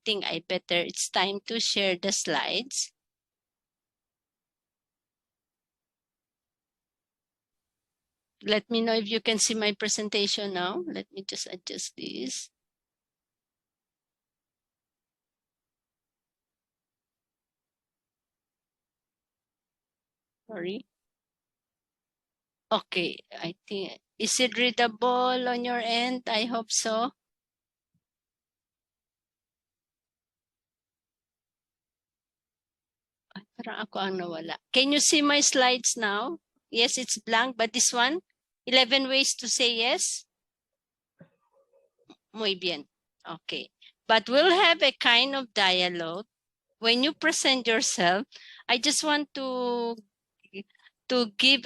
think it's time to share the slides. Let me know if you can see my presentation now. Let me just adjust this. Sorry. Okay, I think, is it readable on your end? I hope so. Parang ako ang nawala. Can you see my slides now? Yes, it's blank, but this one, 11 ways to say yes. Muy bien. Okay. But we'll have a kind of dialogue. When you present yourself, I just want to give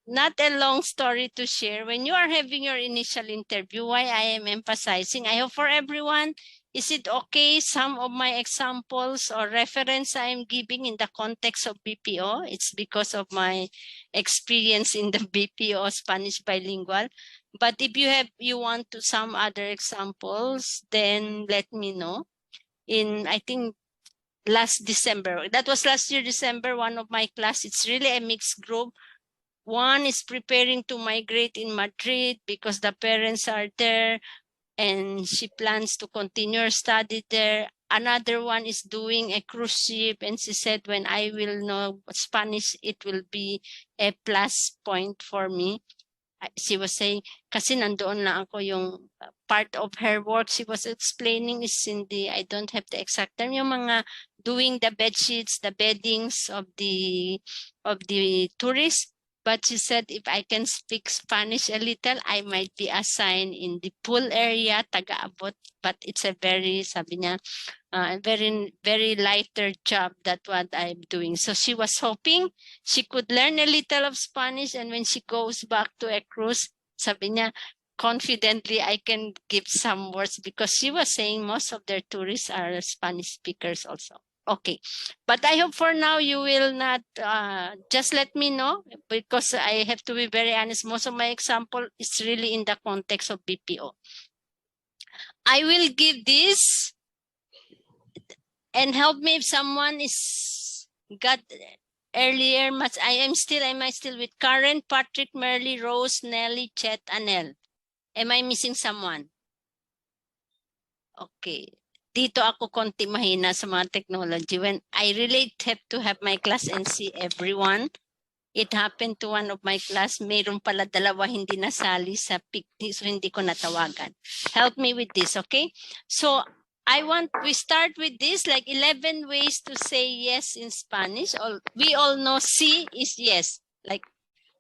not a long story to share. When you are having your initial interview, why I am emphasizing, I hope for everyone, is it okay? Some of my examples or reference I'm giving in the context of BPO, it's because of my experience in the BPO Spanish bilingual. But if you want to some other examples, then let me know. I think last December, that was last year, December, one of my class, it's really a mixed group. One is preparing to migrate in Madrid because the parents are there and she plans to continue her study there. Another one is doing a cruise ship and she said, when I will know Spanish, it will be a plus point for me. She was saying, kasi nandoon lang ako yung part of her work she was explaining is in the, I don't have the exact term, yung mga doing the bed sheets, the beddings of the tourists. But she said, if I can speak Spanish a little, I might be assigned in the pool area, taga-abot. But it's a very, sabi niya, very, very lighter job that what I'm doing. So she was hoping she could learn a little of Spanish. And when she goes back to a cruise, sabi niya, confidently, I can give some words because she was saying most of their tourists are Spanish speakers also. Okay, but I hope for now you will not, just let me know because I have to be very honest. Most of my example is really in the context of BPO. I will give this and help me if someone is got earlier. Am I still with Karen, Patrick, Merly, Rose, Nelly, Chet, Anel? Am I missing someone? Okay. Dito ako konti mahina sa mga technology. When I really have to have my class and see everyone, it happened to one of my class, mayroon pala dalawa hindi nasali sa picnic, so hindi ko natawagan. Help me with this, okay? So we start with this, like 11 ways to say yes in Spanish. We all know sí is yes, like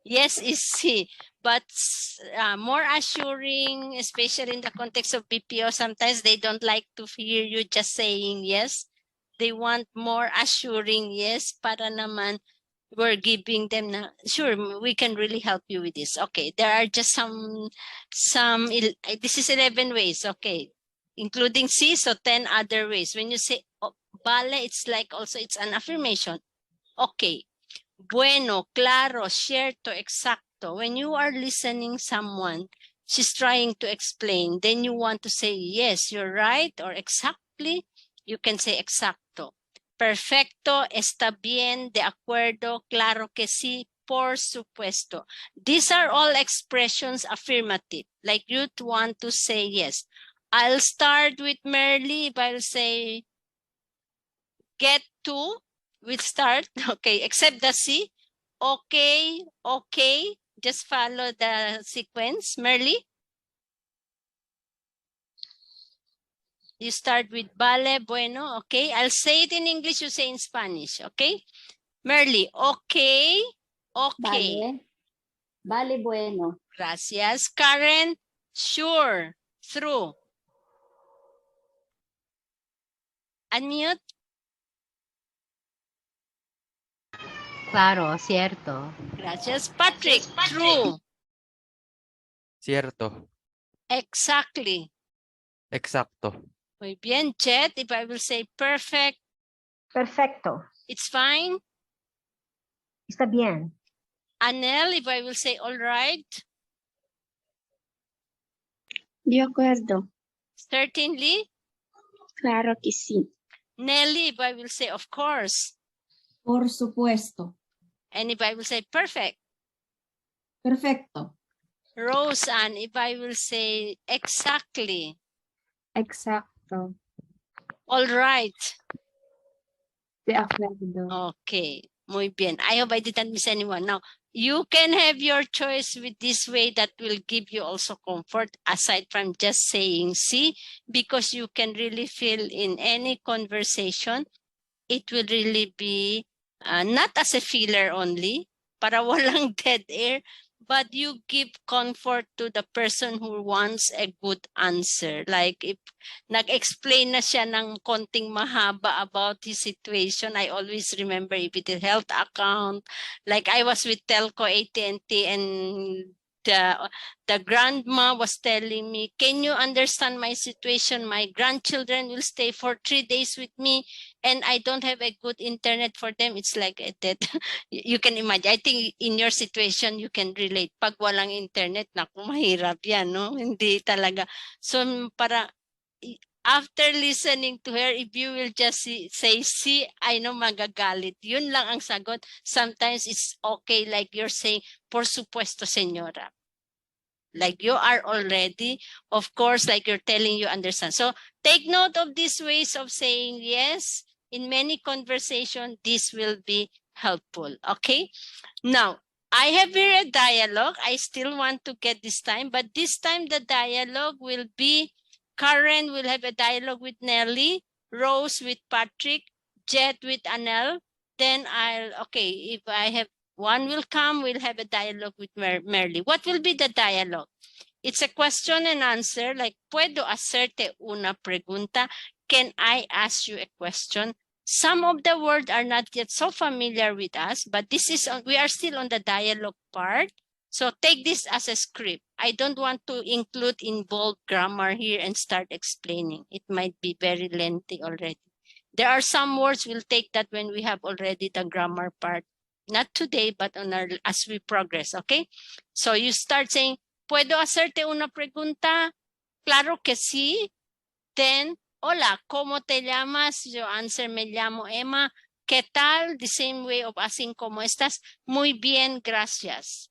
yes is sí. But more assuring, especially in the context of BPO, sometimes they don't like to hear you just saying yes. They want more assuring yes, para naman we're giving them na, sure, we can really help you with this. Okay, there are just this is 11 ways, okay, including C, so 10 other ways. When you say vale, it's like also, it's an affirmation. Okay, bueno, claro, cierto, exacto. When you are listening someone, she's trying to explain, then you want to say, yes, you're right, or exactly, you can say exacto. Perfecto, está bien, de acuerdo, claro que sí, por supuesto. These are all expressions affirmative, like you want to say yes. I'll start with Merly. If I'll say, get to, we'll start, okay, except the C. Okay, okay, just follow the sequence. Merly? You start with vale, bueno, okay. I'll say it in English, you say in Spanish, okay? Merly, okay, okay. Vale, vale, bueno. Gracias. Karen, sure, through. Unmute. Claro, cierto. Gracias. Patrick, true. Cierto. Exactly. Exacto. Muy bien. Chet, if I will say perfect. Perfecto. It's fine. Está bien. Anel, if I will say all right. De acuerdo. Certainly. Claro que sí. Nelly, if I will say of course. Por supuesto. And if I will say perfect. Perfecto. Rose Ann, if I will say exactly. Exacto. All right. De acuerdo. Okay. Muy bien. I hope I didn't miss anyone. Now, you can have your choice with this way that will give you also comfort aside from just saying see, because you can really feel in any conversation, it will really be not as a filler only, para walang dead air, but you give comfort to the person who wants a good answer. Like if nag-explain na siya ng konting mahaba about his situation, I always remember if it is health account, like I was with Telco AT&T and the grandma was telling me, can you understand my situation? My grandchildren will stay for 3 days with me and I don't have a good internet for them. It's like that. You can imagine. I think in your situation, you can relate. Pag walang internet, naku, mahirap yan, no? Hindi talaga. So, para after listening to her, if you will just say, see, I know magagalit. Yun lang ang sagot. Sometimes it's okay, like you're saying, por supuesto, señora. Like you are already, of course, like you're telling you understand. So take note of these ways of saying yes. In many conversations, this will be helpful. Okay. Now, I have here a dialogue. I still want to get this time, but this time the dialogue will be Karen will have a dialogue with Nelly, Rose with Patrick, Jet with Anel. Then if I have one will come, we'll have a dialogue with Merly. What will be the dialogue? It's a question and answer, like, ¿puedo hacerte una pregunta? Can I ask you a question? Some of the words are not yet so familiar with us, but we are still on the dialogue part. So take this as a script. I don't want to include involved grammar here and start explaining. It might be very lengthy already. There are some words, we'll take that when we have already the grammar part. Not today, but as we progress, okay? So you start saying, ¿puedo hacerte una pregunta? Claro que sí. Then, hola, ¿cómo te llamas? Yo answer, me llamo Emma. ¿Qué tal? The same way of asking, ¿cómo estás? Muy bien, gracias.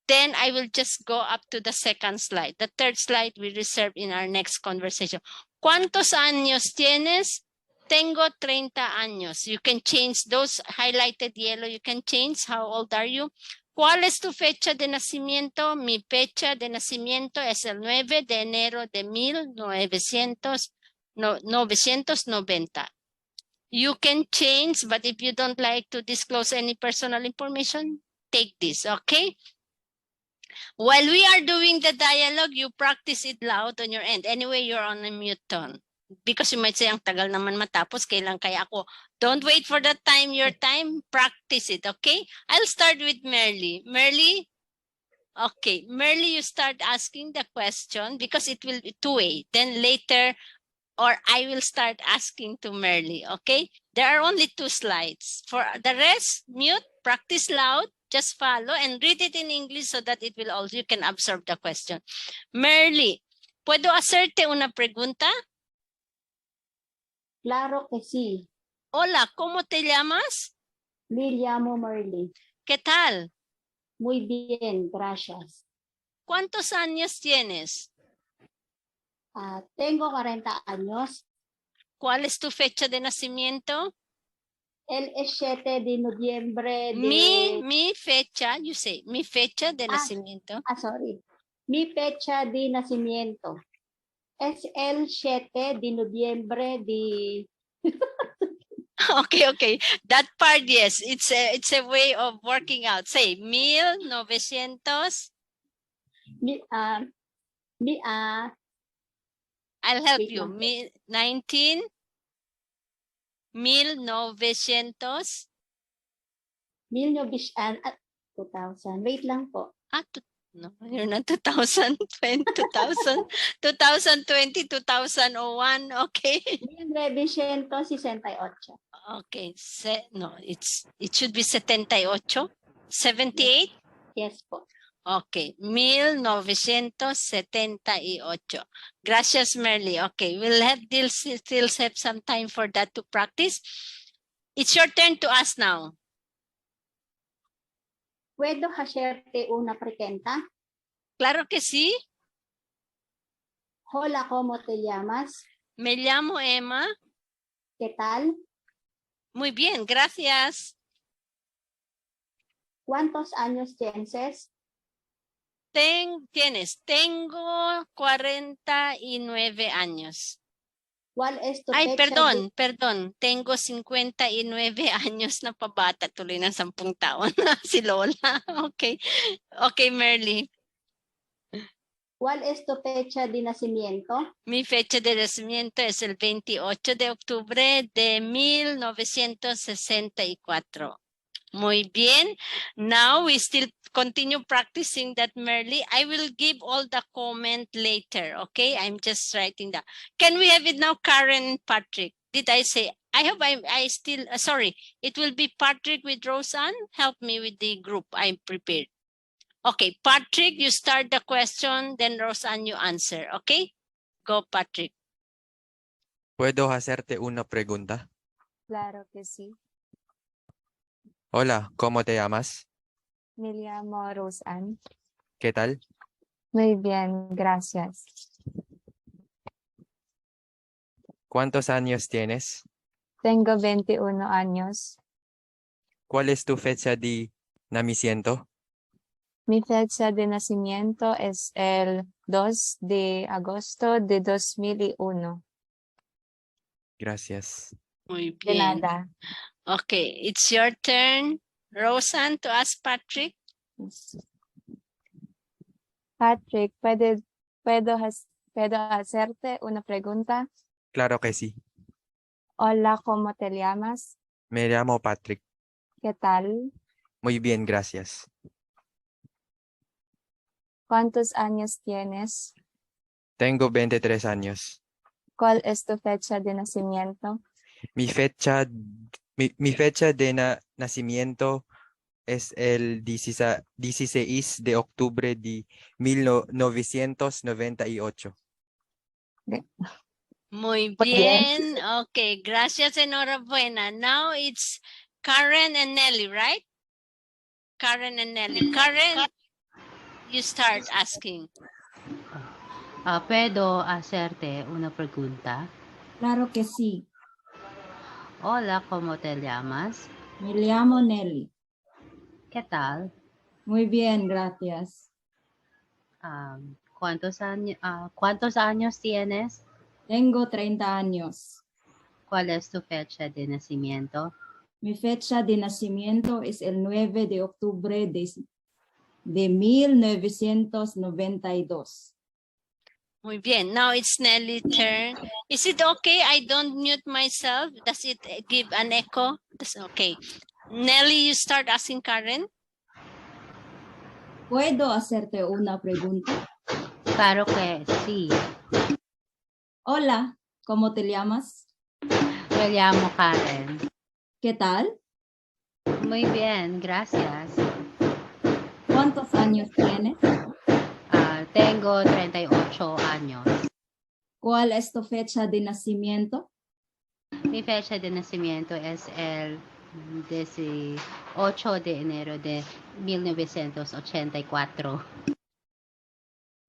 Then I will just go up to the second slide. The third slide we reserve in our next conversation. ¿Cuántos años tienes? Tengo 30 años. You can change those highlighted yellow. You can change. How old are you? ¿Cuál es tu fecha de nacimiento? Mi fecha de nacimiento es el 9 de enero de 1990. You can change, but if you don't like to disclose any personal information, take this, okay? While we are doing the dialogue, you practice it loud on your end. Anyway, you're on a mute tone. Because you might say, ang tagal naman matapos, kailan kaya ako? Don't wait for the time, your time, practice it, okay? I'll start with Merly. Merly? Okay, Merly, you start asking the question because it will be two-way. Then later, or I will start asking to Merly, okay? There are only 2 slides. For the rest, mute, practice loud, just follow and read it in English so that it will also, you can absorb the question. Merly, ¿puedo hacerte una pregunta? Claro que sí. Hola, ¿cómo te llamas? Me llamo Merly. ¿Qué tal? Muy bien, gracias. ¿Cuántos años tienes? Tengo 40 años. ¿Cuál es tu fecha de nacimiento? El 7 de noviembre de... Mi fecha, you say, mi fecha de nacimiento. Sorry. Mi fecha de nacimiento es el 7 de noviembre de... Okay. That part, yes. It's a way of working out. Say, 1900. I'll help Wait you. lang. 1900. 2000. Wait lang po. No, you're not 2020, 2020, 2001. Okay. 1968. Okay. No, it should be 78. 78. Yes po. Okay, 1978. Gracias, Merly. Okay, we'll have still have some time for that to practice. It's your turn to ask now. ¿Puedo hacerte una pregunta? Claro que sí. Hola, ¿cómo te llamas? Me llamo Emma. ¿Qué tal? Muy bien, gracias. ¿Cuántos años tienes? Tengo 49 años. ¿Cuál es tu Ay, fecha de- perdón. Tengo 59 años na pabata. Tuloy ng 10 taon. Si Lola. Okay. Okay, Merly. ¿Cuál es tu fecha de nacimiento? Mi fecha de nacimiento es el 28 de octubre de 1964. Muy bien. Now we still continue practicing that, Merly. I will give all the comment later, okay? I'm just writing that. Can we have it now, Karen and Patrick? Did I say? I hope I still, sorry, it will be Patrick with Roseanne. Help me with the group. I'm prepared. Okay, Patrick, you start the question, then Roseanne, you answer, okay? Go, Patrick. ¿Puedo hacerte una pregunta? Claro que sí. Hola, ¿cómo te llamas? Me llamo Roseanne. ¿Qué tal? Muy bien, gracias. ¿Cuántos años tienes? Tengo 21 años. ¿Cuál es tu fecha de nacimiento? Mi fecha de nacimiento es el 2 de agosto de 2001. Gracias. Muy De bien. nada. Okay, it's your turn, Roseanne, to ask Patrick. Patrick, ¿puedo hacerte una pregunta? Claro que sí. Hola, ¿cómo te llamas? Me llamo Patrick. ¿Qué tal? Muy bien, gracias. ¿Cuántos años tienes? Tengo 23 años. ¿Cuál es tu fecha de nacimiento? Mi fecha de nacimiento es el 16 de octubre de 1998. Muy bien. bien. Okay, gracias, enhorabuena. Now it's Karen and Nelly, right? Karen and Nelly. Karen, you start asking. ¿Puedo hacerte una pregunta? Claro que sí. Hola, ¿cómo te llamas? Me llamo Nelly. ¿Qué tal? Muy bien, gracias. ¿Cuántos años tienes? Tengo 30 años. ¿Cuál es tu fecha de nacimiento? Mi fecha de nacimiento es el 9 de octubre de 1992. Muy bien. Now it's Nelly's turn. Is it okay? I don't mute myself. Does it give an echo? That's okay. Nelly, you start asking Karen. ¿Puedo hacerte una pregunta? Claro que sí. Hola, ¿cómo te llamas? Me llamo Karen. ¿Qué tal? Muy bien, gracias. ¿Cuántos años tienes? Tengo 38 años. ¿Cuál es tu fecha de nacimiento? Mi fecha de nacimiento es el 18 de enero de 1984.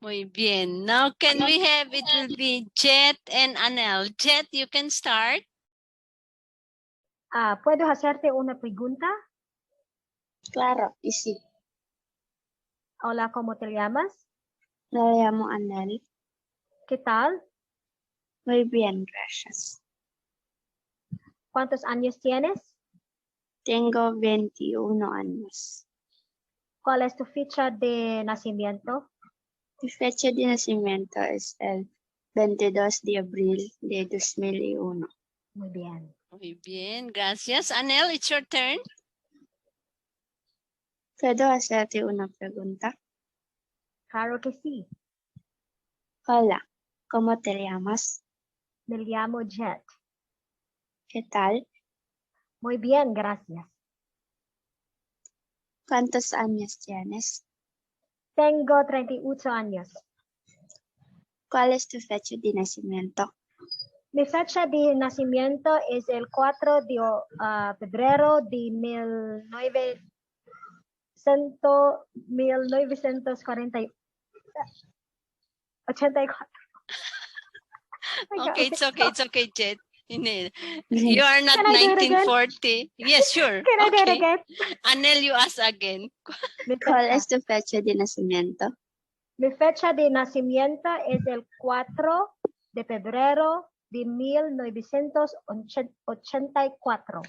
Muy bien. Now can we have, it will be Jet and Anel. Jet, you can start. ¿Puedo hacerte una pregunta? Claro, y sí. Hola, ¿cómo te llamas? Me llamo Anel. ¿Qué tal? Muy bien, gracias. ¿Cuántos años tienes? Tengo 21 años. ¿Cuál es tu fecha de nacimiento? Mi fecha de nacimiento es el 22 de abril de 2001. Muy bien. Muy bien, gracias. Anel, it's your turn. ¿Puedo hacerte una pregunta? Claro que sí. Hola, ¿cómo te llamas? Me llamo Jet. ¿Qué tal? Muy bien, gracias. ¿Cuántos años tienes? Tengo 38 años. ¿Cuál es tu fecha de nacimiento? Mi fecha de nacimiento es el 4 de febrero de 1984. Okay, it's okay, Jet. You are not Can I do it again? 1940. Yes, sure. Can I do it Okay. again? Anel, you ask again. Mi ¿Cuál fecha, es tu fecha de nacimiento? mi fecha de nacimiento es el 4 de febrero de 1984.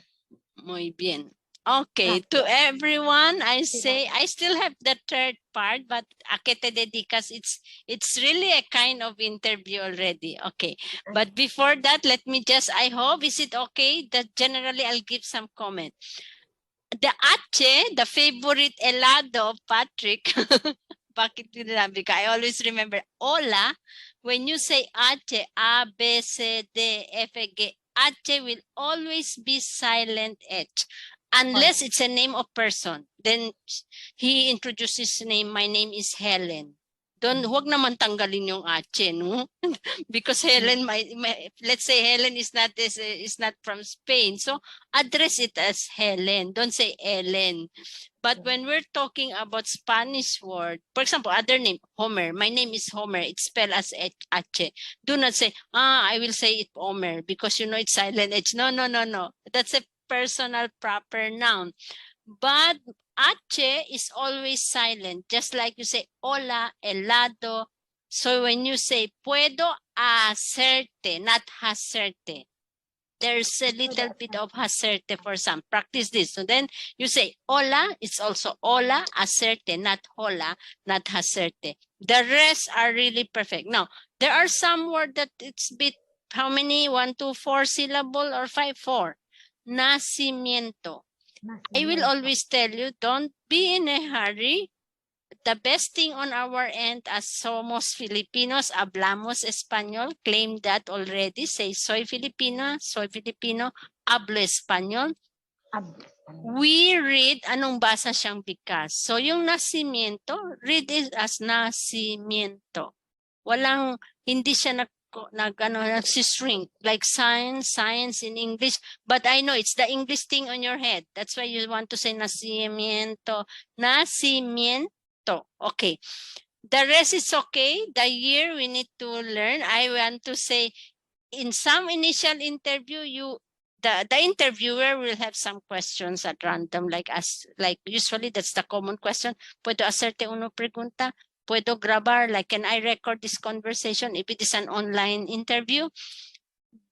Muy bien. Okay, to everyone, I say, I still have the third part, but ¿a qué te dedicas? It's really a kind of interview already. Okay, but before that, let me just, I hope, is it okay that generally I'll give some comment? The ache, the favorite helado of Patrick, bakit tinabi ka? I always remember, hola, when you say ache, A, B, C, D, F, G, ache will always be silent H. Unless it's a name of person, then he introduces his name. My name is Helen. Huwag naman tanggalin yung ache, no? Because Helen, let's say Helen is not from Spain, so address it as Helen. Don't say Ellen. But when we're talking about Spanish word, for example, other name Homer. My name is Homer. It's spelled as ache. Do not say I will say it Homer because you know it's silent H. No. That's a personal proper noun. But ache is always silent, just like you say hola, helado. So when you say puedo hacerte, not hacerte, there's a little bit of hacerte for some. Practice this. So then you say hola, it's also hola, hacerte, not hola, not hacerte. The rest are really perfect. Now, there are some words that it's bit, how many? 1, 2, 4 syllable or 5, 4. Nacimiento. I will always tell you, don't be in a hurry. The best thing on our end, as somos Filipinos, hablamos español, claim that already. Say, soy Filipino, hablo español. We read, anong basa siyang bikas. So yung nacimiento, read it as nacimiento. Walang, hindi siya shrink like science in English, but I know it's the English thing on your head. That's why you want to say nacimiento. Okay. The rest is okay. The year we need to learn. I want to say in some initial interview, the interviewer will have some questions at random, like usually that's the common question. Puedo hacerte una pregunta? Puedo grabar, like, can I record this conversation if it is an online interview?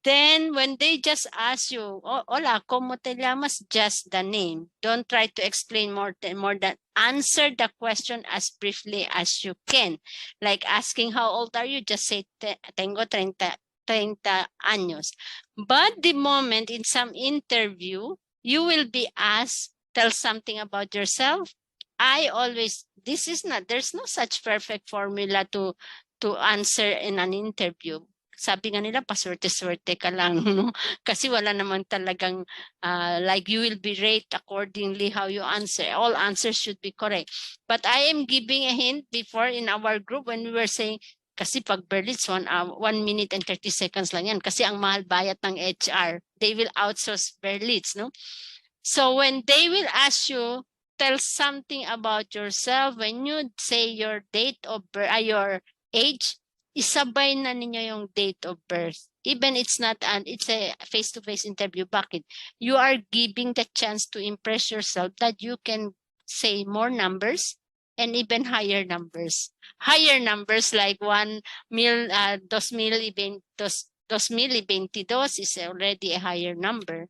Then when they just ask you, hola, ¿cómo te llamas? Just the name. Don't try to explain more than answer the question as briefly as you can. Like asking, how old are you? Just say, tengo 30 años. But the moment in some interview, you will be asked, tell something about yourself. I always, there's no such perfect formula to answer in an interview. Sabi nga nila, paswerte-swerte ka lang, no? Kasi wala naman talagang, like you will be rated accordingly how you answer. All answers should be correct. But I am giving a hint before in our group when we were saying, kasi pag Berlitz, 1 minute and 30 seconds lang yan. Kasi ang mahal bayat ng HR. They will outsource Berlitz, no? So when they will ask you, tell something about yourself, when you say your date of birth, your age, isabay na ninyo yung date of birth. Even it's not it's a face-to-face interview. Bakit? You are giving the chance to impress yourself that you can say more numbers and even higher numbers. Higher numbers like 2022 is already a higher number.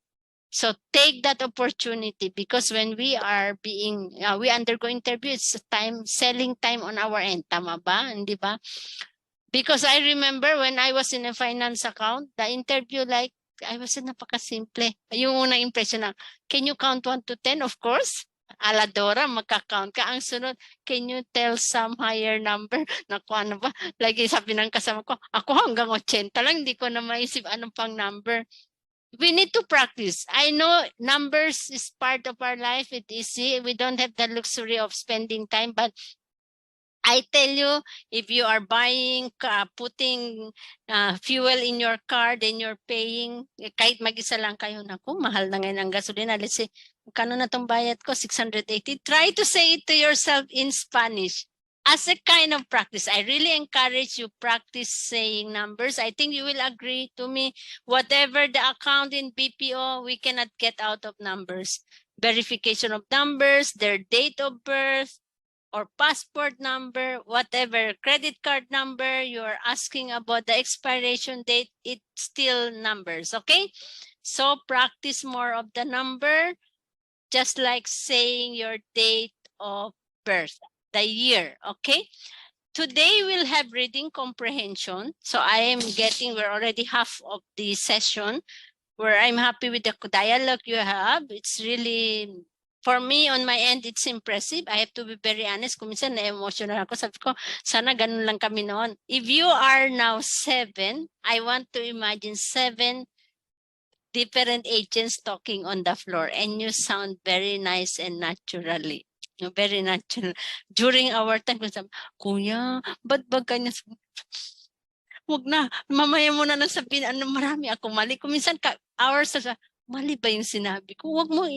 So take that opportunity, because when we are we undergo interview, it's selling time on our end. Tama ba? Hindi ba? Because I remember when I was in a finance account, the interview, like, I was napakasimple. Yung unang impression na, can you count 1 to 10? Of course. Aladora, magka-count ka. Ang sunod, can you tell some higher number? Naku, ano ba? Lagi sabi ng kasama ko, ako hanggang 80 lang, hindi ko na maisip anong pang number. We need to practice. I know numbers is part of our life. It's easy. We don't have the luxury of spending time, but I tell you, if you are buying, putting fuel in your car, then you're paying, kahit mag-isa lang kayo, naku, mahal na ngayon ang gasolina. Let's say, kano na tong bayad ko? 680. Try to say it to yourself in Spanish as a kind of practice. I really encourage you practice saying numbers. I think you will agree to me, whatever the account in BPO, we cannot get out of numbers. Verification of numbers, their date of birth, or passport number, whatever, credit card number, you're asking about the expiration date, it's still numbers, okay? So practice more of the number, just like saying your date of birth, the year, okay? Today we'll have reading comprehension. So we're already half of the session where I'm happy with the dialogue you have. It's really, for me, on my end, it's impressive. I have to be very honest. Kung minsan na-emotional ako, sabi ko, sana ganun lang kami noon. If you are now 7, I want to imagine 7 different agents talking on the floor, and you sound very nice and naturally. Very natural. During our time, sabi, Kuya, ba't ba ganyan? Wag na, mamaya mo na sabihin, marami ako mali. Kung minsan, hours, mali ba yung sinabi ko? Wag mo,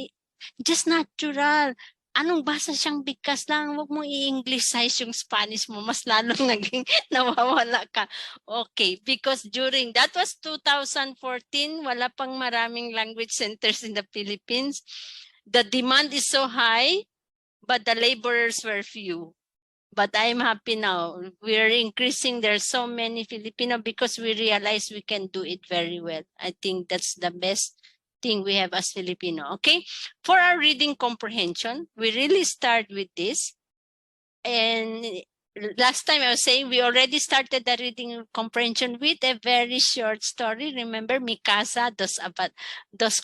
just natural. Anong basa siyang bigkas lang, wag mo i-Englishise yung Spanish mo, mas lalong naging nawawala ka. Okay, because that was 2014, wala pang maraming language centers in the Philippines. The demand is so high, but the laborers were few. But I'm happy now. We're increasing. There's so many Filipino because we realize we can do it very well. I think that's the best thing we have as Filipino. Okay. For our reading comprehension, we really start with this. And last time I was saying we already started the reading comprehension with a very short story. Remember, mi casa, dos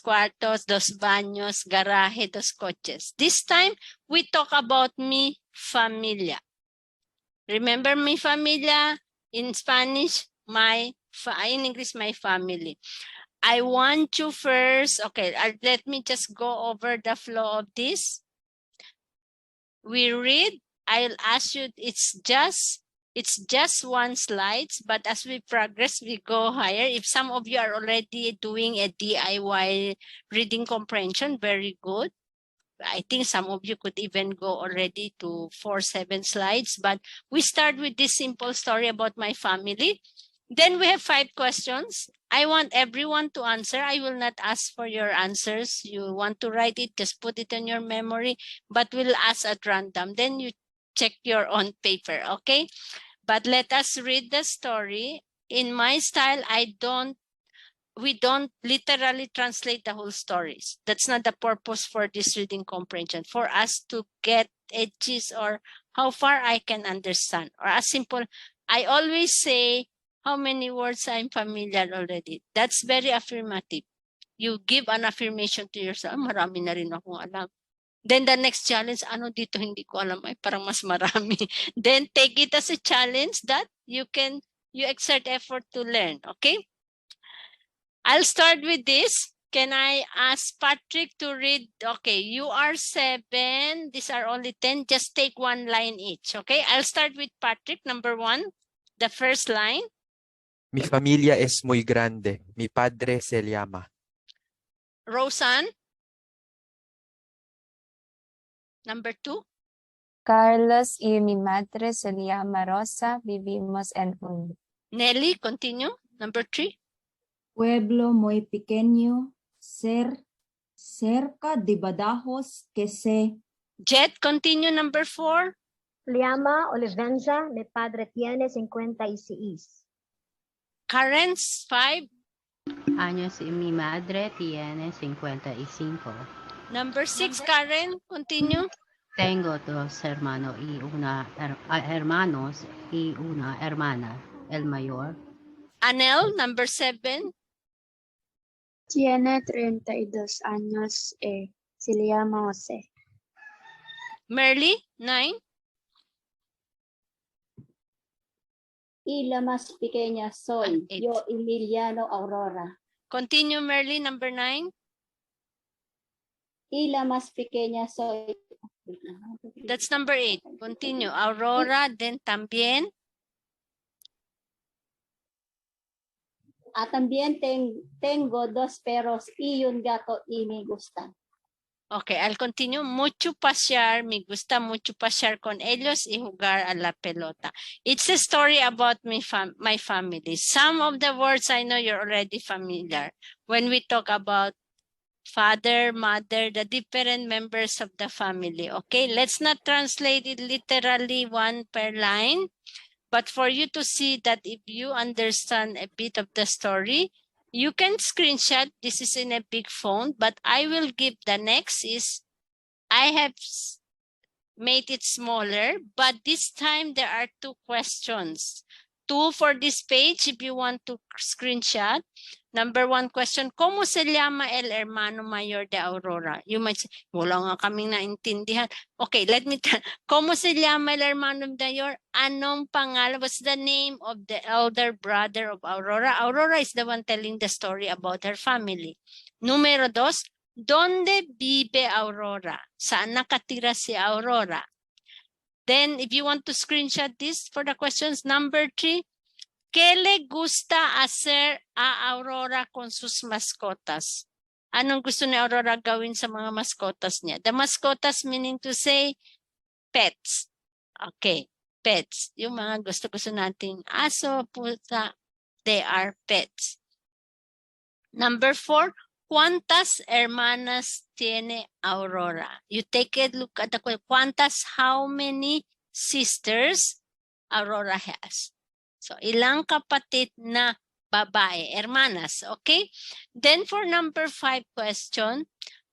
cuartos, dos baños, garaje, dos coches. This time we talk about mi familia. Remember mi familia? In Spanish, in English, my family. I want you first, okay, let me just go over the flow of this. We read, I'll ask you, it's just one slides, but as we progress, we go higher. If some of you are already doing a DIY reading comprehension, very good. I think some of you could even go already to 4-7 slides, but we start with this simple story about my family. Then we have 5 questions. I want everyone to answer. I will not ask for your answers. You want to write it, just put it in your memory, but we'll ask at random. Then you check your own paper, okay? But let us read the story. In my style, we don't literally translate the whole stories. That's not the purpose for this reading comprehension. For us to get a gist or how far I can understand. Or as simple, I always say how many words I'm familiar already. That's very affirmative. You give an affirmation to yourself, marami na rin akong alam. Then the next challenge, ano dito hindi ko alam, ay parang mas marami. Then take it as a challenge that you exert effort to learn, okay? I'll start with this. Can I ask Patrick to read? Okay, you are 7. These are only 10. Just take one line each, okay? I'll start with Patrick, number 1. The first line. Mi familia es muy grande. Mi padre se llama. Roseanne. Number 2. Carlos y mi madre se llama Rosa. Vivimos en un. Nelly, continue. Number 3. Pueblo muy pequeño, cerca de Badajoz, que se. Jet, continue. Number 4. Liama Olivenza, mi padre tiene 56. Karen's 5. Años y mi madre tiene 55. Number 6, Karen, continue. Tengo 2 hermanos y una hermana, el mayor. Anel, number 7. Tiene 32 años. Se llama Jose. Merly, 9. Y la más pequeña soy, 8. yo Emiliano Aurora. Continue, Merly, number 9. Y la más pequeña soy. That's number 8. Continue. Aurora, then también. También tengo 2 perros y un gato y me gustan. Okay, I'll continue. Mucho pasear. Me gusta mucho pasear con ellos y jugar a la pelota. It's a story about my family. Some of the words I know you're already familiar. When we talk about father, mother, the different members of the family. Okay, let's not translate it literally one per line. But for you to see that if you understand a bit of the story, you can screenshot. This is in a big phone, but I will give the next is, I have made it smaller, but this time there are 2 questions. 2 for this page if you want to screenshot. Number 1 question, ¿Cómo se llama el hermano mayor de Aurora? You might say, wala nga kaming naintindihan. Okay, let me tell. ¿Cómo se llama el hermano mayor? Anong pangalan? What's the name of the elder brother of Aurora? Aurora is the one telling the story about her family. Número 2, ¿Dónde vive Aurora? Saan nakatira si Aurora? Then, if you want to screenshot this for the questions, number 3, ¿Qué le gusta hacer a Aurora con sus mascotas? Anong gusto ni Aurora gawin sa mga mascotas niya? The mascotas meaning to say pets. Okay, pets. Yung mga gusto-gusto nating aso, pusa, they are pets. Number 4, ¿Cuántas hermanas tiene Aurora? You take a look at the question. ¿Cuántas? How many sisters Aurora has? So, ilang kapatid na babae, hermanas, okay? Then for number 5 question,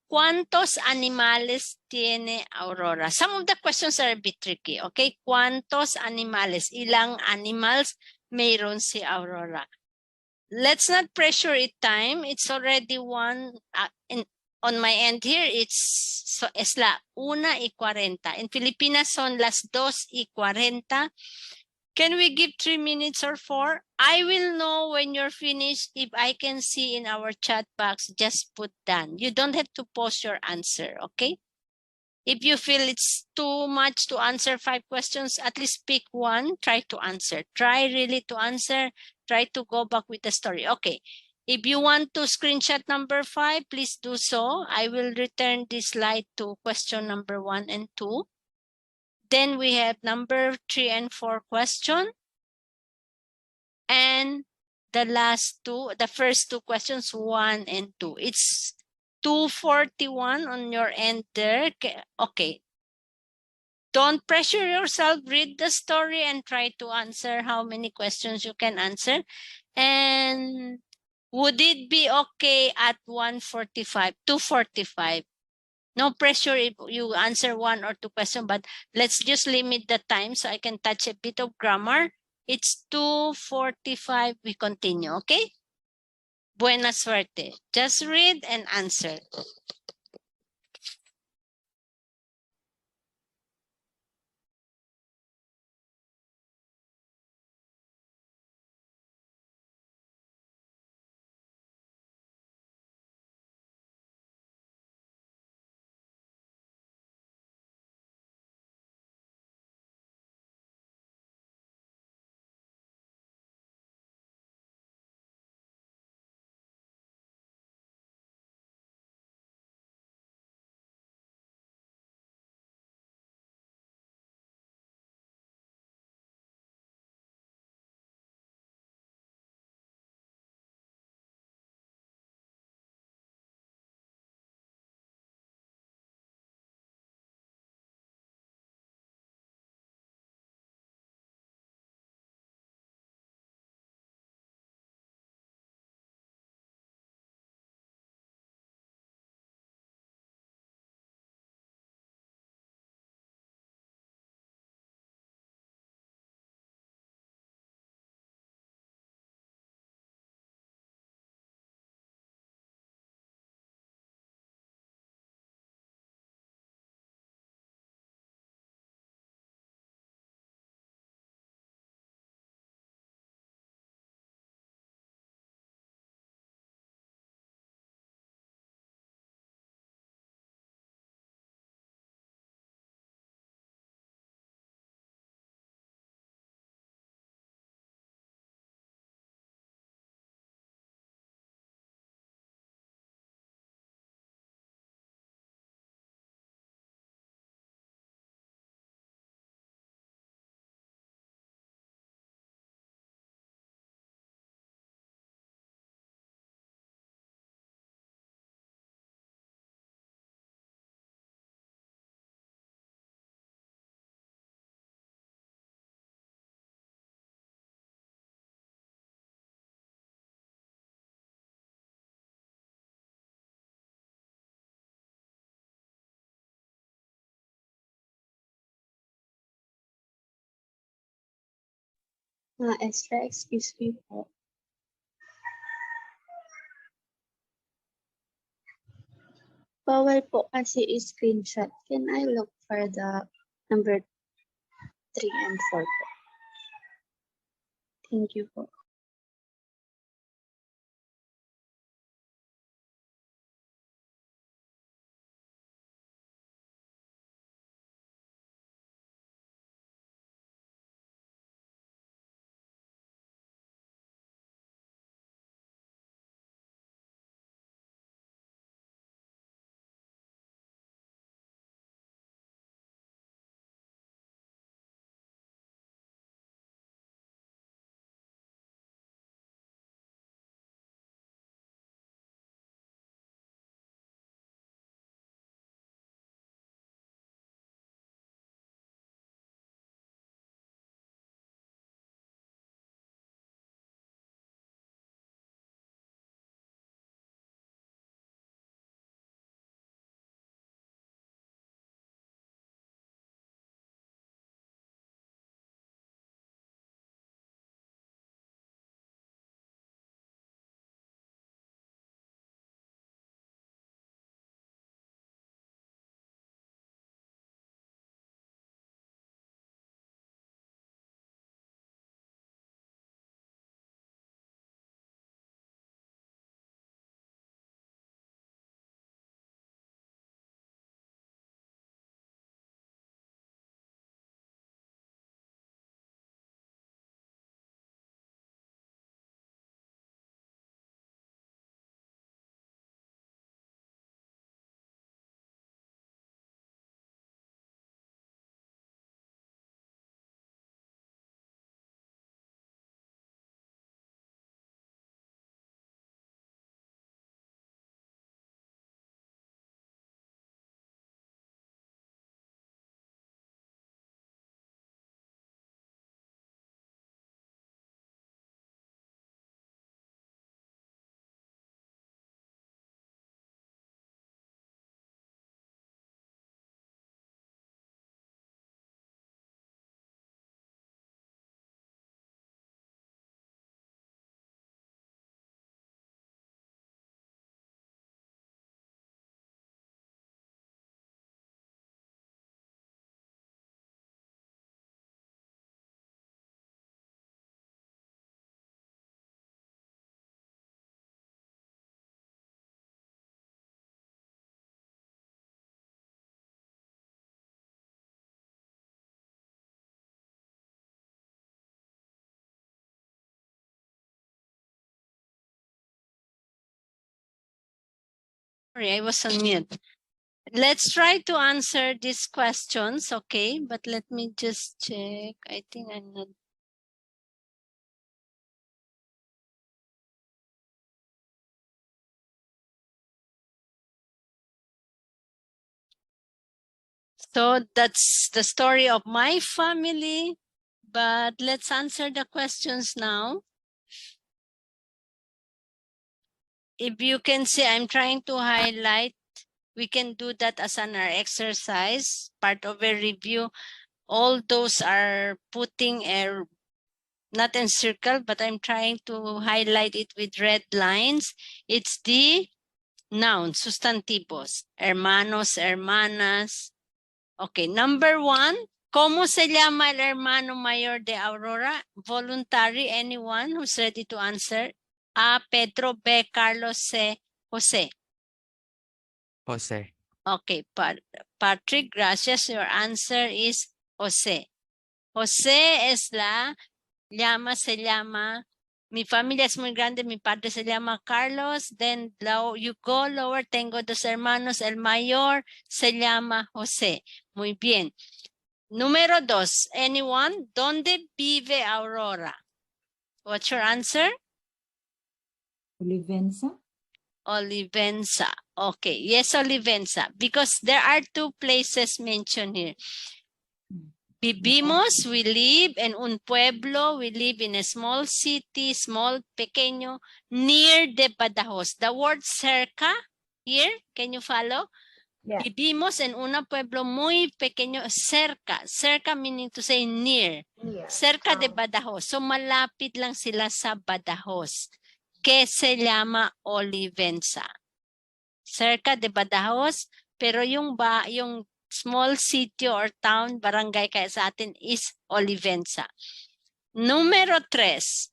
¿Cuántos animales tiene Aurora? Some of the questions are a bit tricky, okay? ¿Cuántos animales? Ilang animals mayroon si Aurora? Let's not pressure it time. It's already 1 on my end here. Es la 1:40. In Filipinas son las 2:40. Can we give 3 minutes or 4? I will know when you're finished. If I can see in our chat box, just put done. You don't have to post your answer, okay? If you feel it's too much to answer 5 questions, at least pick 1, try to answer. Try really to answer, try to go back with the story. Okay, if you want to screenshot number 5, please do so. I will return this slide to question number 1 and 2. Then we have number 3 and 4 question. And the last 2, the first 2 questions, 1 and 2. It's 2:41 on your end there. Okay. Don't pressure yourself. Read the story and try to answer how many questions you can answer. And would it be okay at 1:45, 2:45? No pressure if you answer 1 or 2 questions, but let's just limit the time so I can touch a bit of grammar. It's 2:45. We continue, okay? Buena suerte. Just read and answer. Esra, excuse me po. Bawal po kasi i-screenshot. Can I look for the number 3 and 4 po? Thank you po. Sorry, I was on mute. Let's try to answer these questions, okay? But let me just check. I think I'm not. So that's the story of my family, but let's answer the questions now. If you can see, I'm trying to highlight. We can do that as an exercise, part of a review. All those are putting a, not in circle, but I'm trying to highlight it with red lines. It's the nouns, sustantivos, hermanos, hermanas. Okay, number 1, ¿cómo se llama el hermano mayor de Aurora? Voluntary, anyone who's ready to answer? A, Pedro, B, Carlos, C, Jose. Jose. Okay, Patrick, gracias. Your answer is Jose. Jose es se llama, mi familia es muy grande, mi padre se llama Carlos, then you go lower, tengo 2 hermanos, el mayor se llama José. Muy bien. Número 2, anyone, ¿dónde vive Aurora? What's your answer? Olivenza. Olivenza. Okay, yes, Olivenza, because there are 2 places mentioned here. Vivimos, we live in un pueblo, we live in a small city, small, pequeño, near de Badajoz. The word cerca here, can you follow? Yeah. Vivimos en un pueblo muy pequeño, cerca. Cerca meaning to say near. Near. Cerca de Badajoz. So malapit lang sila sa Badajoz, que se llama Olivenza. Cerca de Badajoz, pero yung small city or town, barangay kaya sa atin is Olivenza. Número 3.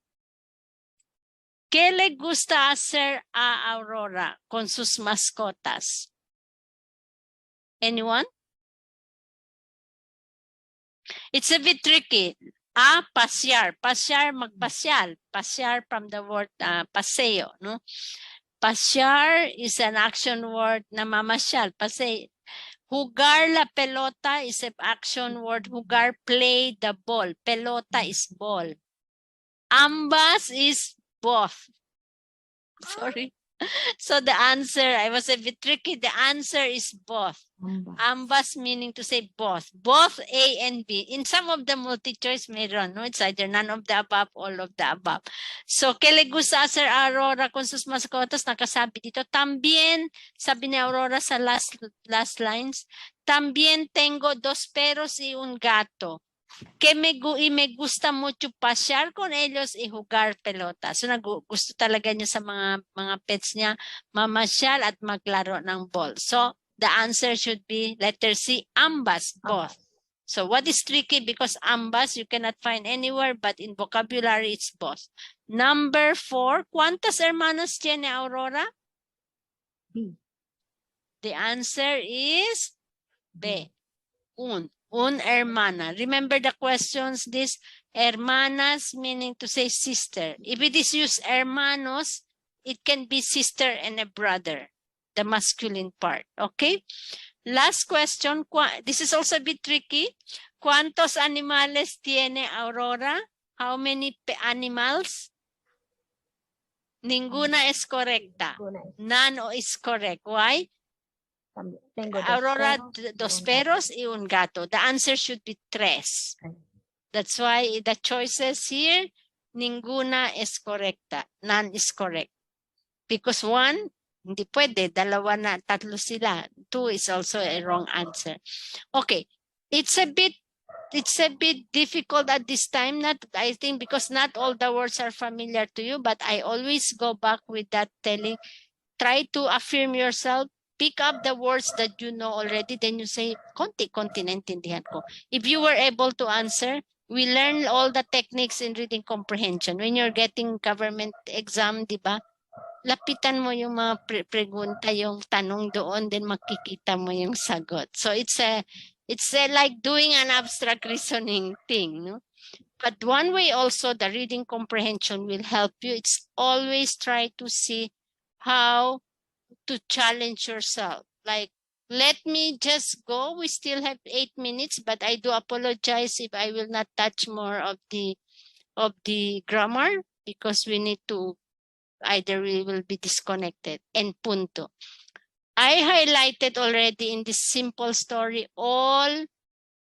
¿Qué le gusta hacer a Aurora con sus mascotas? Anyone? It's a bit tricky. Pasear. Pasear, magpasyal. Pasear from the word paseo, no? Pasear is an action word na mamasyal. Jugar la pelota is an action word. Jugar, play the ball. Pelota is ball. Ambas is both. Sorry. So the answer, I was a bit tricky. The answer is both. Ambas meaning to say both. Both A and B. In some of the multi-choice mayroon, no? It's either none of the above, all of the above. So, ¿qué le gusta hacer a Aurora con sus mascotas? Nakasabi dito. También, sabi ni Aurora sa last lines, también tengo 2 perros y un gato. Que me gusta mucho pasear con ellos y jugar pelota. So, gusto talaga niya sa mga pets niya, mamasyal at maglaro ng ball. So, the answer should be letter C, ambas, both. So, what is tricky? Because ambas, you cannot find anywhere, but in vocabulary, it's both. Number 4, ¿cuántas hermanas tiene Aurora? B. The answer is B. Un hermana. Remember the questions, this hermanas meaning to say sister. If it is used hermanos, it can be sister and a brother, the masculine part. Okay? Last question. This is also a bit tricky. ¿Cuántos animales tiene Aurora? How many animals? Ninguna es correcta. None is correct. Why? Tengo 2 Aurora, perros 2 y un perros y un gato. The answer should be 3. That's why the choices here, ninguna es correcta. None is correct. Because 1, hindi pwede. 2 tatlo sila. 2 is also a wrong answer. Okay. It's a bit difficult at this time. I think because not all the words are familiar to you, but I always go back with that telling. Try to affirm yourself. Pick up the words that you know already. Then you say, konti-konti naintindihan ko. If you were able to answer, we learn all the techniques in reading comprehension. When you're getting government exam, di ba? Lapitan mo yung mga pregunta, yung tanong doon, then makikita mo yung sagot. So it's like doing an abstract reasoning thing, no? But one way also the reading comprehension will help you. It's always try to see how to challenge yourself. Like, let me just go. We still have 8 minutes, but I do apologize if I will not touch more of the grammar, because we need to, either we will be disconnected. And punto. I highlighted already in this simple story all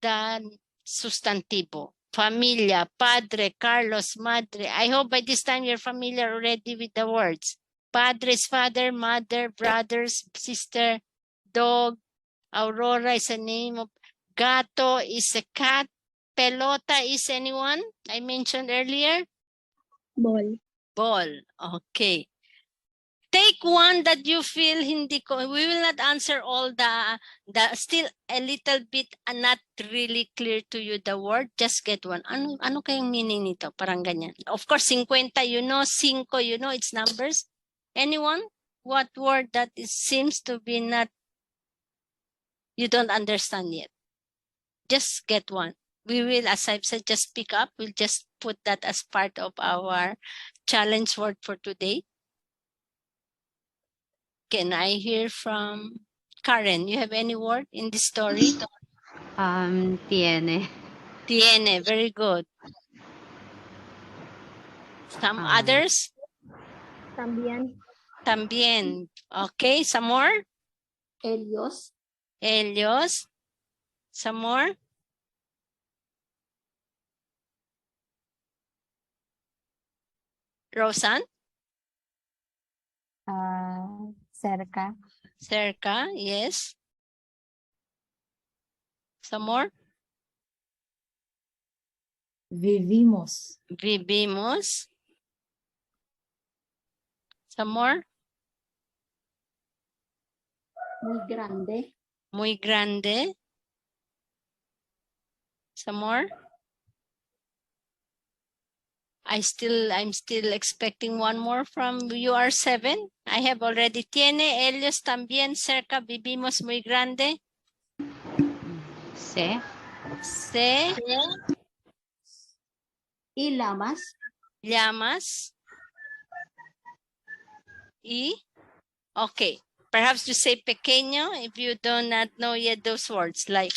the sustantivo. Familia, padre, Carlos, madre. I hope by this time you're familiar already with the words. Padre is father, mother, brothers, sister, dog. Aurora is a name of, gato is a cat. Pelota is anyone I mentioned earlier? Ball. Ball. Okay. Take one that you feel hindi ko. We will not answer all the still a little bit not really clear to you the word. Just get one. Ano kayong meaning nito? Parang ganyan. Of course, 50 you know, 5 you know, it's numbers. Anyone? What word that seems to be not, you don't understand yet? Just get one. We will, as I've said, just pick up. We'll just put that as part of our challenge word for today. Can I hear from Karen? You have any word in this story? Tiene. Tiene, very good. Some others? También. También. Okay, some more? Helios, Helios. Some more? Rosan? Cerca. Cerca, yes. Some more? Vivimos. Vivimos. Some more? Muy grande. Muy grande. Some more? I'm still expecting one more from UR7. I have already. Tiene ellos también cerca. Vivimos muy grande. Se. Se Y llamas. llamas. Y. Okay. Perhaps you say pequeño if you do not know yet those words. Like,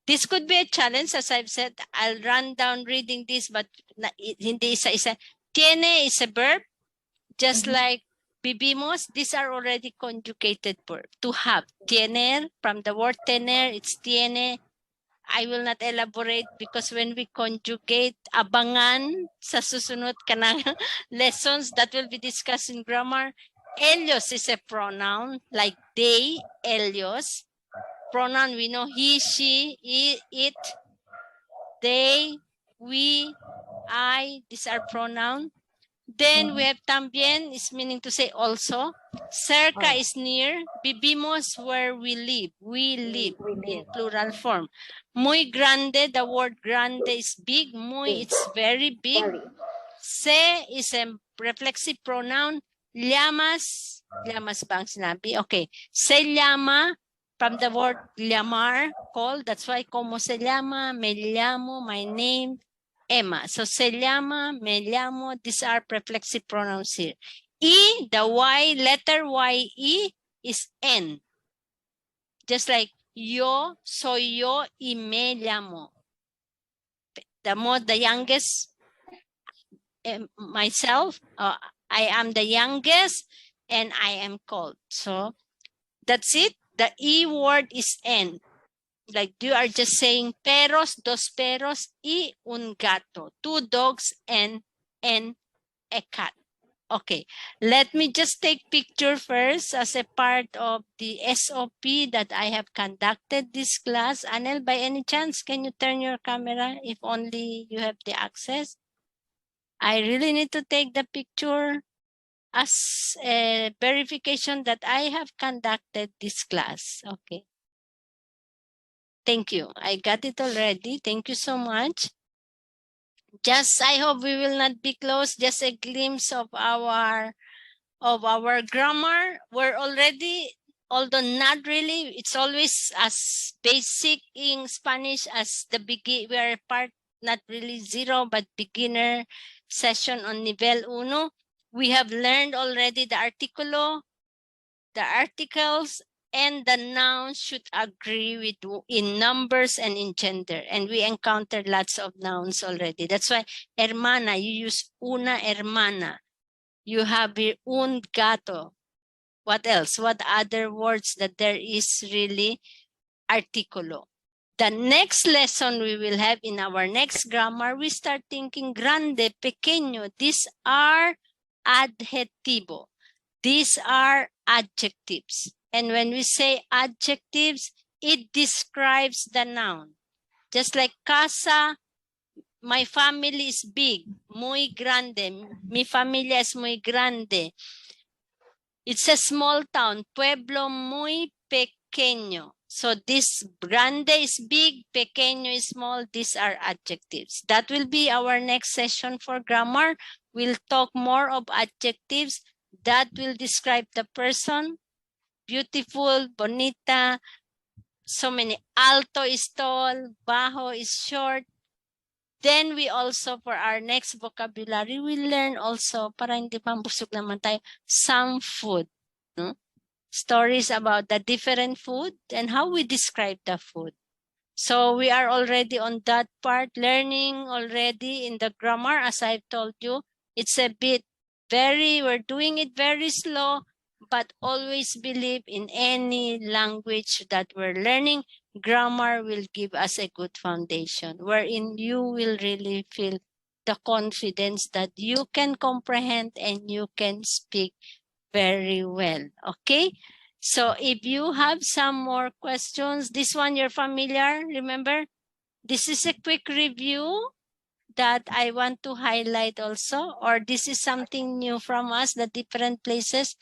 this could be a challenge, as I've said. I'll run down reading this, but hindi isa-isa. Tiene is a verb, just like vivimos. These are already conjugated verb. To have. Tener, from the word tener, it's tiene. I will not elaborate because when we conjugate, abangan sa susunod kanang lessons that will be discussed in grammar. Ellos is a pronoun, like they, ellos. Pronoun, we know he, she, it, they, we, I, these are pronoun. Then we have también is meaning to say also. Cerca is near. Vivimos where we live. We live in plural form. Muy grande, the word grande is big. Muy, it's very big. Se is a reflexive pronoun. Llamas, llamas bang sinabi? Okay. Se llama, from the word llamar, call. That's why como se llama, me llamo, my name, Emma. So se llama, me llamo. These are reflexive pronouns here. Y, the Y, letter Y, E is N. Just like yo, soy yo, y me llamo. The youngest, myself, I am the youngest, and I am called. So that's it. The E word is N. Like you are just saying perros, dos perros, y un gato. 2 dogs and a cat. Okay, let me just take picture first as a part of the SOP that I have conducted this class. Anel, by any chance, can you turn your camera if only you have the access? I really need to take the picture as a verification that I have conducted this class. Okay. Thank you. I got it already. Thank you so much. Just, I hope we will not be close. Just a glimpse of our grammar. We're already, although not really, it's always as basic in Spanish as the we are part, not really zero, but beginner session on nivel 1. We have learned already the articulo, the articles, and the nouns should agree with in numbers and in gender. And we encountered lots of nouns already. That's why hermana, you use una hermana. You have here un gato. What else? What other words that there is really articulo? The next lesson we will have in our next grammar, we start thinking grande, pequeño. These are adjetivo. These are adjectives. And when we say adjectives, it describes the noun. Just like casa, my family is big, muy grande. Mi familia es muy grande. It's a small town, pueblo muy pequeño. So this grande is big, pequeño is small. These are adjectives. That will be our next session for grammar. We'll talk more of adjectives that will describe the person. Beautiful, bonita, so many. Alto is tall, bajo is short. Then we also, for our next vocabulary, we learn also, para hindi pambusog naman tayo, some food. No? Stories about the different food and how we describe the food. So we are already on that part, learning already in the grammar. As I've told you, it's a bit we're doing it very slow, but always believe in any language that we're learning, grammar will give us a good foundation, wherein you will really feel the confidence that you can comprehend and you can speak very well. Okay? So if you have some more questions, this one you're familiar, remember? This is a quick review that I want to highlight also, or this is something new from us, the different places.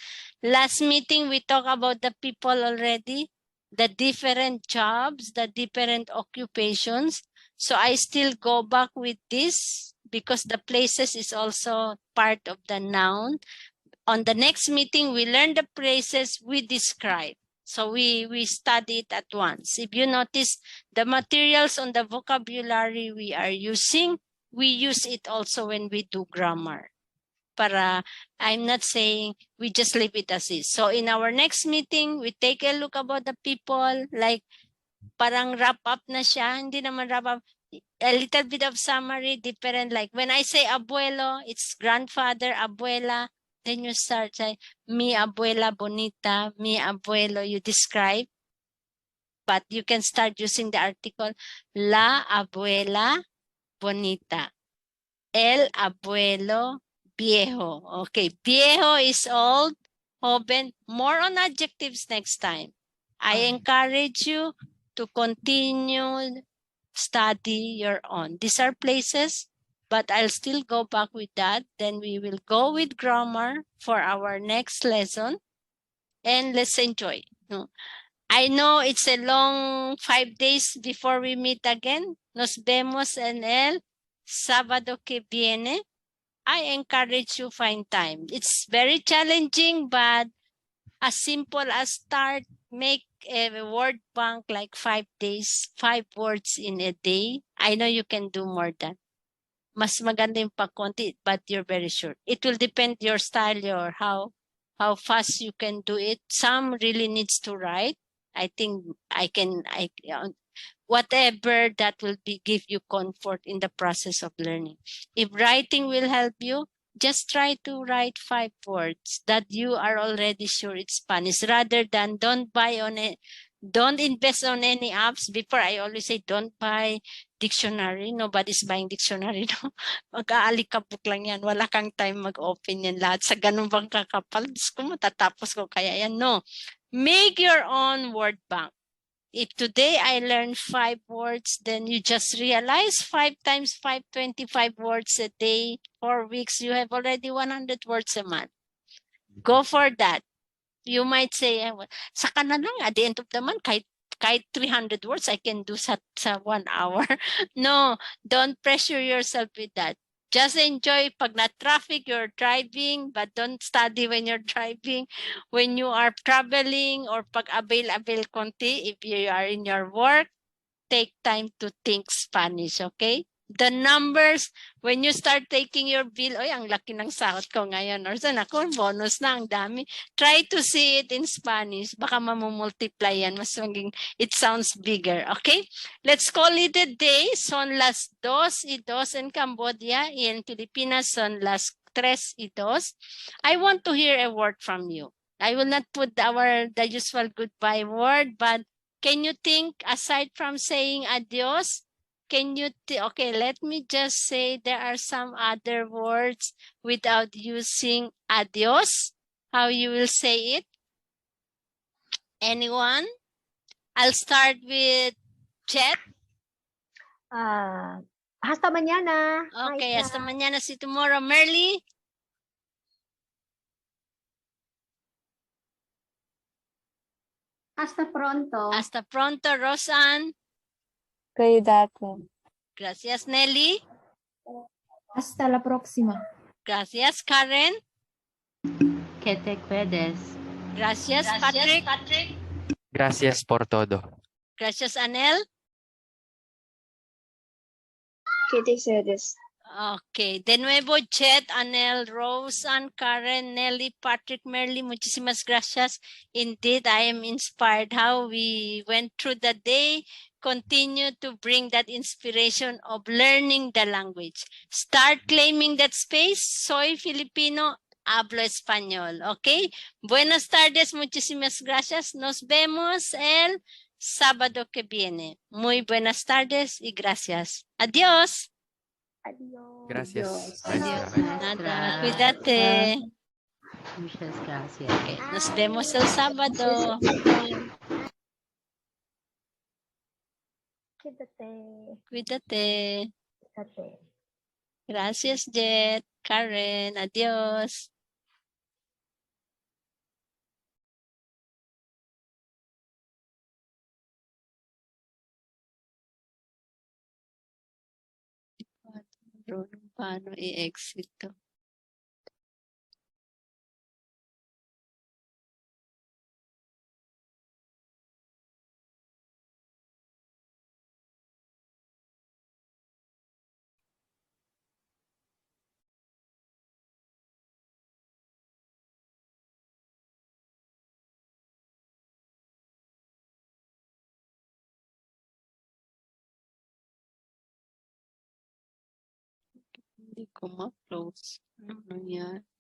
Last meeting, we talked about the people already, the different jobs, the different occupations. So I still go back with this because the places is also part of the noun. On the next meeting, we learn the places we describe. So we study it at once. If you notice the materials on the vocabulary we are using, we use it also when we do grammar. Para I'm not saying we just leave it as is. So in our next meeting, we take a look about the people, like parang wrap up na siya. Hindi naman wrap up. A little bit of summary, different. Like when I say abuelo, it's grandfather, abuela. Then you start saying, mi abuela bonita, mi abuelo, you describe. But you can start using the article, la abuela bonita. El abuelo viejo. Okay, viejo is old, joven. More on adjectives next time. I encourage you to continue study your own. These are places, but I'll still go back with that. Then we will go with grammar for our next lesson. And let's enjoy. I know it's a long 5 days before we meet again. Nos vemos en el sábado que viene. I encourage you find time. It's very challenging, but as simple as start, make a word bank like 5 days, 5 words in a day. I know you can do more than. Mas maganda yung pagkonti, but you're very sure. It will depend your style, your how fast you can do it. Some really needs to write. I think whatever that will give you comfort in the process of learning. If writing will help you, just try to write 5 words that you are already sure it's Spanish, rather than don't invest on any apps. Before, I always say don't buy dictionary. Nobody's buying dictionary. No? Mag-aalikabok lang yan. Wala kang time mag-open yan lahat. Sa ganun bang kakapal? Diyos ko, matatapos ko kaya yan. No. Make your own word bank. If today I learned 5 words, then you just realize 5 times 5, 25 words a day, 4 weeks, you have already 100 words a month. Go for that. You might say, saka na lang, at the end of the month, kahit 300 words, I can do sa 1 hour. No, don't pressure yourself with that. Just enjoy pag na-traffic, you're driving, but don't study when you're driving. When you are traveling or pag avail konti, if you are in your work, take time to think Spanish, okay? The numbers, when you start taking your bill, oy, ang laki ng sahod ko ngayon. Or saan ako, bonus na, ang dami. Try to see it in Spanish. Baka mamumultiply yan. Mas maging, it sounds bigger, okay? Let's call it a day. Son las 2:02 in Cambodia. In Pilipinas, son las 3:02. I want to hear a word from you. I will not put the usual goodbye word, but can you think, aside from saying adios, can you, okay, let me just say there are some other words without using adios. How you will say it? Anyone? I'll start with Jet. Hasta mañana. Okay, Maestra. hasta mañana, see tomorrow. Merly? Hasta pronto. Hasta pronto, Rosan. Cuídate. Gracias, Nelly. Hasta la próxima. Gracias, Karen. Que te cuides. Gracias, Patrick. Gracias por todo. Gracias, Anel. Que te cuides. Okay, de nuevo, Jet, Anel, Rose, and Karen, Nelly, Patrick, Merly, muchísimas gracias. Indeed, I am inspired how we went through the day. Continue to bring that inspiration of learning the language. Start claiming that space. Soy Filipino, hablo español. Okay? Buenas tardes, muchísimas gracias. Nos vemos el sábado que viene. Muy buenas tardes y gracias. Adiós. Adios. Gracias. Adiós. maestra. Nada, cuídate. Muchas gracias. Okay. Nos vemos el sábado. Quítate. Cuídate. Quítate. Gracias, Jet. Karen, adiós. Paano i-exit to? Hindi ko ma-close. Ano nangyari?